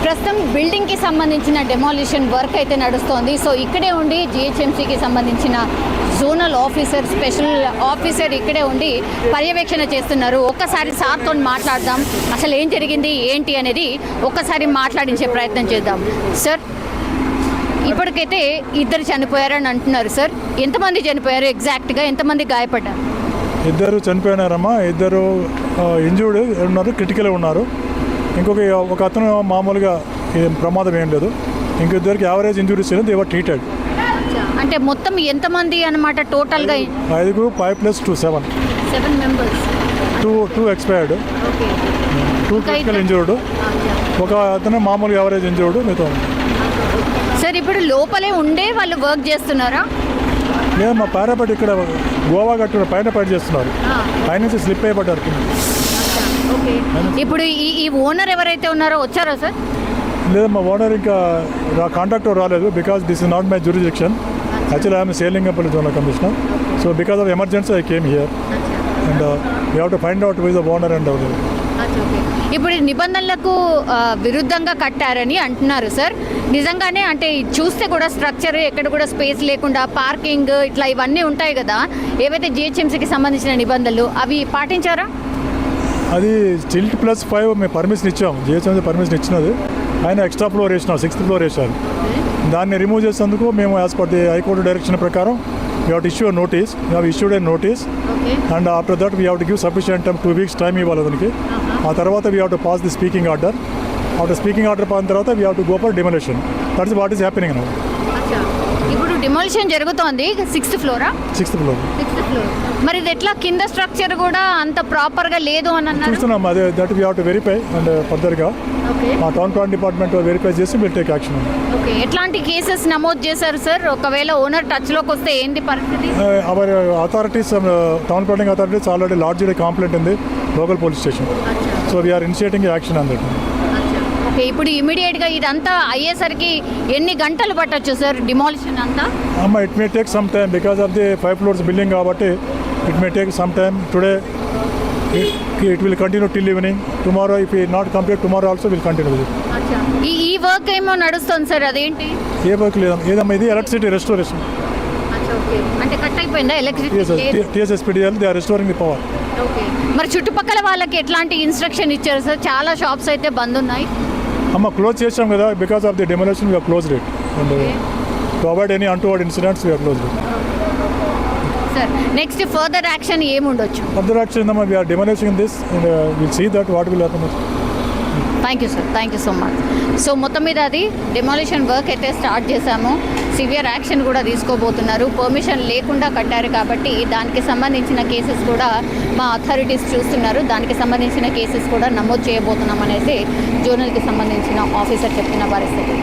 ప్రస్తుతం బిల్డింగ్కి సంబంధించిన డెమాలిషన్ వర్క్ అయితే నడుస్తోంది. సో ఇక్కడే ఉండి జిహెచ్ఎంసీకి సంబంధించిన జోనల్ ఆఫీసర్, స్పెషల్ ఆఫీసర్ ఇక్కడే ఉండి పర్యవేక్షణ చేస్తున్నారు. ఒక్కసారి సార్తో మాట్లాడదాం, అసలు ఏం జరిగింది ఏంటి అనేది ఒక్కసారి మాట్లాడించే ప్రయత్నం చేద్దాం. సార్, ఇప్పటికైతే 2 చనిపోయారని అంటున్నారు. సార్, ఎంతమంది చనిపోయారు, ఎగ్జాక్ట్గా ఎంతమంది గాయపడ్డారు? 2 చనిపోయినారమ్మా. 2 ఇంజూర్డ్ ఉన్నారు, క్రిటికల్ ఉన్నారు. ఒక అతను మామూలుగా ప్రమాదం ఏం లేదు. ఇంకొద్దరికి average injuries they were treated. అంటే మొత్తం ఎంతమంది అన్నమాట టోటల్గా? 5 5 + 2 7 మెంబర్స్. 2 ఎక్స్పైర్డ్, 2 క్రిటికల్ ఇంజూర్డ్, ఒక అతను మామూలుగా యావరేజ్ ఇంజూర్డ్. మీతో సార్, ఇప్పుడు లోపలే ఉండే వాళ్ళు వర్క్ చేస్తున్నారా? లేదు, మా పారాపేట ఇక్కడ గోవా గట్టు పైన పని చేస్తున్నారు. పైనుంచి స్లిప్ అయిపడ్డారు. ఇప్పుడు ఈ ఓనర్ ఎవరైతే ఉన్నారో వచ్చారా సార్? లేదు, మా ఓనర్ ఇంకా కాంట్రాక్టర్ రాలేదు. Because this is not my jurisdiction. Actually I'm Serilingampally zonal commissioner. So because of emergency I came here and we have to find out with the owner and ఇప్పుడు నిబంధనలకు విరుద్ధంగా కట్టారని అంటున్నారు సార్. నిజంగానే అంటే చూస్తే కూడా స్ట్రక్చర్ ఎక్కడ కూడా స్పేస్ లేకుండా పార్కింగ్ ఇట్లా ఇవన్నీ ఉంటాయి కదా, ఏవైతే జిహెచ్ఎంసీకి సంబంధించిన నిబంధనలు అవి పాటించారా? అది స్టిల్ట్ +5 మేము పర్మిషన్ ఇచ్చాము. జిహెచ్ఎంసీ పర్మిషన్ ఇచ్చినది. ఆయన ఎక్స్ట్రా ఫ్లోర్ వేసినాం, 6th ఫ్లోర్ వేసారు. దాన్ని రిమూవ్ చేసేందుకు మేము as per the high court direction ప్రకారం we have to issue notice. We have issued a notice and after that we have to give sufficient time 2 weeks time ఇవ్వాలి దానికి. ఆ తర్వాత we have to pass the speaking order. After speaking order పాసిన తర్వాత we have to go for demolition. That is what is happening now. ఇప్పుడు demolition జరుగుతోంది 6th flora? 6th floor. మరి ఇది ఎట్లా కింద స్ట్రక్చర్ కూడా అంత ప్రాపర్గా లేదు అని అన్నారు. చూస్తున్నాం, అదే that we have to verify and ఫర్దర్గా మా టౌన్ ప్లాన్ డిపార్ట్మెంట్ వెరిఫై చేసి విల్ టేక్ యాక్షన్. ఓకే, ఎట్లాంటి కేసెస్ నమోదు చేశారు సార్? ఒకవేళ ఓనర్ టచ్లోకి వస్తే ఏంటి పరిస్థితి? Our authorities, town planning authorities already lodged a complaint in the local police station. So we are initiating action on that. Okay, ఇప్పుడు ఇమీడియట్గా ఇదంతా అయ్యేసరికి ఎన్ని గంటలు పట్టొచ్చు సార్ డిమాలిషన్ అంతా? అమ్మ, it may take some time because of the 5 floors building కాబట్టి it may take some time. Today it will continue till evening. Tomorrow if we not complete, tomorrow also will continue with it. ఈ work ఏమో నడుస్తుంది sir, అదేంటి? ఏ work లేదమ్మా, ఇది electricity restoration. అంటే cut అయిపోయిందా electricity? TSSPDL they are restoring the power. Okay, మరి చుట్టుపక్కల వాళ్ళకి ఎట్లాంటి ఇన్స్ట్రక్షన్ ఇచ్చారు సార్? చాలా షాప్స్ అయితే బంద్ ఉన్నాయి. అమ్మ, క్లోజ్ చేసాం కదా, because of the demolition we have closed it and to avoid any untoward incidents we have closed it. Sir, next further action ఏముండొచ్చు? ఫర్దర్ యాక్షన్ అమ్మా, we are demolishing this and we'll see that what will happen. Thank you sir, thank you so much. So మొత్తం మీద అది demolition work అయితే start చేశాము. Severe action కూడా తీసుకోబోతున్నారు. Permission లేకుండా కట్టారు కాబట్టి దానికి సంబంధించిన కేసెస్ కూడా మా అథారిటీస్ చూస్తున్నారు. దానికి సంబంధించిన కేసెస్ కూడా నమోదు చేయబోతున్నాం అనేసి జోనల్కి సంబంధించిన ఆఫీసర్ చెప్పిన పరిస్థితి.